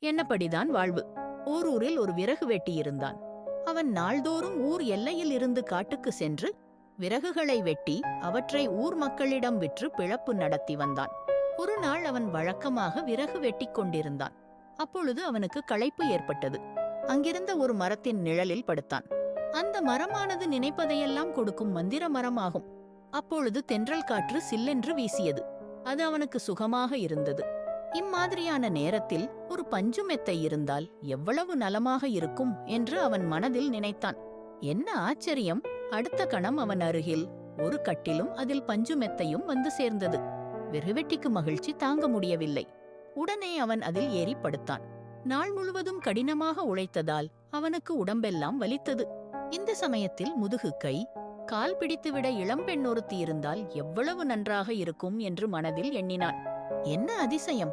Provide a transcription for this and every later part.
என்னப்படிதான் வாழ்வு. ஓரூரில் ஒரு விறகு வெட்டி இருந்தான். அவன் நாள்தோறும் ஊர் எல்லையில் இருந்து காட்டுக்கு சென்று விறகுகளை வெட்டி அவற்றை ஊர் மக்களிடம் விற்று பிழப்பு நடத்தி வந்தான். ஒரு நாள் அவன் வழக்கமாக விறகு வெட்டிக் கொண்டிருந்தான். அப்பொழுது அவனுக்கு களைப்பு ஏற்பட்டது. அங்கிருந்த ஒரு மரத்தின் நிழலில் படுத்தான். அந்த மரமானது நினைப்பதையெல்லாம் கொடுக்கும் மந்திர மரமாகும். அப்பொழுது தென்றல் காற்று சில்லென்று வீசியது. அது அவனுக்கு சுகமாக இருந்தது. இம்மாதிரியான நேரத்தில் ஒரு பஞ்சு மெத்தை இருந்தால் எவ்வளவு நலமாக இருக்கும் என்று அவன் மனதில் நினைத்தான். என்ன ஆச்சரியம்! அடுத்த கணம் அவன் அருகில் ஒரு கட்டிலும் அதில் பஞ்சு மெத்தையும் வந்து சேர்ந்தது. விறகுவெட்டிக்கு மகிழ்ச்சி தாங்க முடியவில்லை. உடனே அவன் அதில் ஏறி படுத்தான். நாள் முழுவதும் கடினமாக உழைத்ததால் அவனுக்கு உடம்பெல்லாம் வலித்தது. இந்த சமயத்தில் முதுகு கை கால் பிடித்துவிட இளம்பெண் ஒருத்தி இருந்தால் எவ்வளவு நன்றாக இருக்கும் என்று மனதில் எண்ணினான். என்ன அதிசயம்!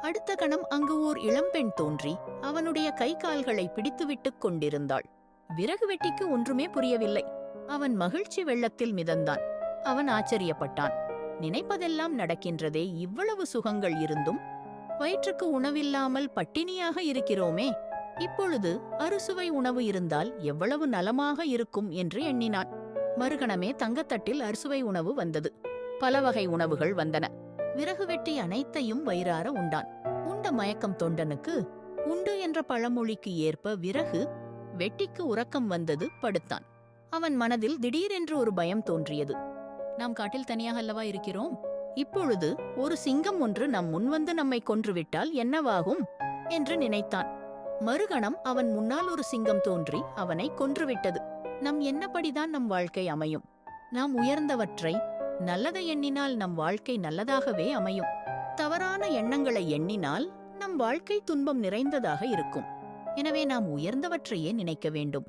அடுத்த கணம் அங்கு ஓர் இளம்பெண் தோன்றி அவனுடைய கை கால்களை பிடித்துவிட்டுக் கொண்டிருந்தாள். விறகு வெட்டிக்கு ஒன்றுமே புரியவில்லை. அவன் மகிழ்ச்சி வெள்ளத்தில் மிதந்தான். அவன் ஆச்சரியப்பட்டான். நினைப்பதெல்லாம் நடக்கின்றதே, இவ்வளவு சுகங்கள் இருந்தும் வயிற்றுக்கு உணவில்லாமல் பட்டினியாக இருக்கிறோமே, இப்பொழுது அறுசுவை உணவு இருந்தால் எவ்வளவு நலமாக இருக்கும் என்று எண்ணினான். மறுகணமே தங்கத்தட்டில் அறுசுவை உணவு வந்தது. பல வகை உணவுகள் வந்தன. விறகு வெட்டி அனைத்தையும் வயிறார உண்டான். உண்ட மயக்கம் தொண்டனுக்கு. உண்டு என்ற பழமொழிக்கு ஏற்ப விறகு வெட்டிக்கு உறக்கம் வந்தது. படுத்தான். அவன் மனதில் திடீரென்று ஒரு பயம் தோன்றியது. நாம் காட்டில் தனியாக அல்லவா இருக்கிறோம்? இப்பொழுது ஒரு சிங்கம் ஒன்று நம் முன்வந்து நம்மை கொன்றுவிட்டால் என்னவாகும் என்று நினைத்தான். மறுகணம் அவன் முன்னால் ஒரு சிங்கம் தோன்றி அவனை கொன்றுவிட்டது. நம் என்னப்படிதான் நம் வாழ்க்கை அமையும்? நாம் உயர்ந்தவற்றை நல்லதை எண்ணினால் நம் வாழ்க்கை நல்லதாகவே அமையும். தவறான எண்ணங்களை எண்ணினால் நம் வாழ்க்கை துன்பம் நிறைந்ததாக இருக்கும். எனவே நாம் உயர்ந்தவற்றையே நினைக்க வேண்டும்.